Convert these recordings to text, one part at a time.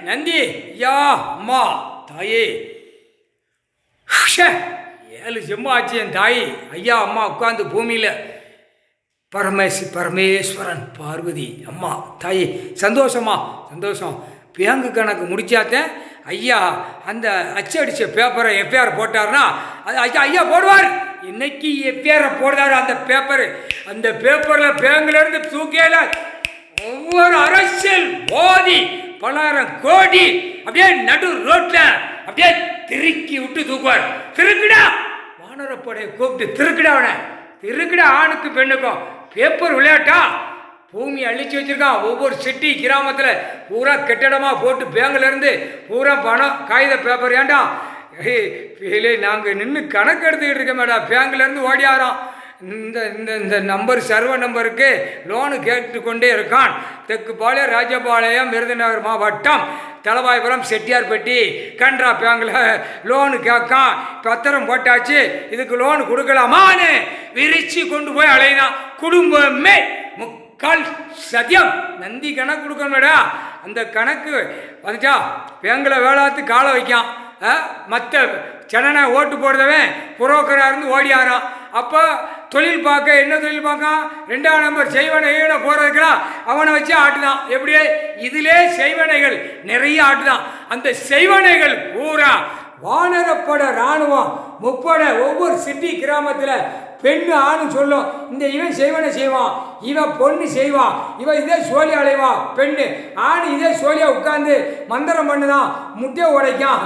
நந்தி ஐயா அம்மா தாயே 7 ஜென்மம் ஆச்சு என் தாய் ஐயா அம்மா உட்காந்து பூமியில் பரமேஸ்வரன் பார்வதி அம்மா தாயே சந்தோஷமா சந்தோஷம். பேங்கு கணக்கு முடிச்சாத்தேன் ஐயா அந்த அச்சடித்த பேப்பரை எஃப்ஐஆர் போட்டார்னா அது ஐயா போடுவார். இன்னைக்கு எஃப்ஐஆரை போடுறாரு அந்த பேப்பரில் பேங்குலேருந்து தூக்கியல ஒவ்வொரு அரசியல் மோதி 10,000 கோடி அப்படியே நடு ரோட்டில் அப்படியே திருக்கி விட்டு தூக்குவார். திருக்குடா வானரப்படையை கூப்பிட்டு திருக்குடா அவனை திருக்குடா ஆணுக்கு பெண்ணுக்கும் பேப்பர் விளையாட்டா பூமி அழிச்சு வச்சிருக்கான். ஒவ்வொரு சிட்டி கிராமத்தில் பூரா கெட்டிடமாக போட்டு பேங்க்லேருந்து பூரா பணம் காகித பேப்பர் ஏண்டா நாங்கள் நின்று கணக்கு எடுத்துக்கிட்டு இருக்க மேடம் பேங்க்லேருந்து ஓடியாரோம். இந்த இந்த இந்த நம்பர் சர்வ நம்பருக்கு லோனு கேட்டுக்கொண்டே இருக்கான். தெற்குப்பாளையம் ராஜபாளையம் விருதுநகர் மாவட்டம் தலவாய்புரம் செட்டியார்பட்டி கன்ட்ரா பேங்கில் லோனு கேட்கான். பத்திரம் போட்டாச்சு இதுக்கு லோனு கொடுக்கலாமான்னு விரிச்சு கொண்டு போய் அலைதான். குடும்பமே முக்கால் சத்தியம் நந்தி கணக்கு கொடுக்கணும்டா. அந்த கணக்கு வந்துச்சா பேங்கில் வேளாத்து காலை வைக்கான். மற்ற சென்னை ஓட்டு போடுறவன் புரோக்கராக இருந்து ஓடியாரான். அப்போ தொழில் பார்க்க என்ன தொழில் பார்க்கான் 2ஆம் நம்பர் செய்வனை போகிறதுக்கெல்லாம் அவனை வச்சு ஆட்டுதான். எப்படியே இதிலே செய்வனைகள் நிறைய ஆட்டுதான். அந்த செய்வனைகள் பூரா வானரப்பட இராணுவம் முப்படை ஒவ்வொரு சிட்டி கிராமத்தில் பெண்ணு ஆணு சொல்லும். இந்த இவன் செய்வனை செய்வான், இவன் பொண்ணு செய்வான், இவன் இதே சோழியா அலைவான். பெண்ணு ஆணு இதே சோழியா உட்காந்து மந்திரம் பண்ணுதான், முட்டையை உடைக்கான்.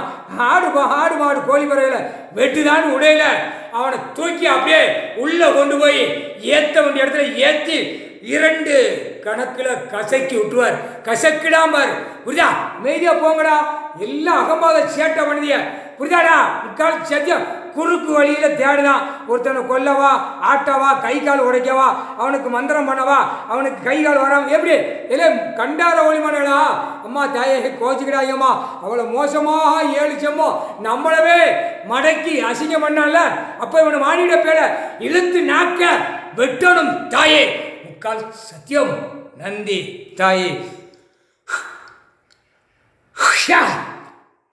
ஆடு மாடு கோழி பறவையில் வெட்டுதான்னு உடையில அவனை தூக்கி அப்படியே உள்ளே கொண்டு போய் ஏற்ற வேண்டிய இடத்துல ஏற்றி 2 கணக்கில் கசக்கி விட்டுவார். கசக்கிடாமர் புரியுதா? மெய்தியாக போங்கடா எல்லாம் அகம்பாத சேட்டை பண்ணுதிய புரியுதாடா? முக்கால் சத்தியம் குறுக்கு வழியில் தேடுதான். ஒருத்தனை கொல்லவா ஆட்டவா கை கால் உடைக்கவா அவனுக்கு மந்திரம் பண்ணவா அவனுக்கு கை கால் வராம எப்படி இல்லை கண்டார ஒளிமனடா. அம்மா தாயே கோச்சிக்கிடாயம்மா அவ்வளோ மோசமாக 7 ஜென்மம் நம்மளவே மடக்கி அசிங்கம் பண்ணால. அப்போ இவனை மானிட பேர இழுத்து நாக்க வெட்டணும் தாயே. முக்கால் சத்தியம் நந்தி தாயே.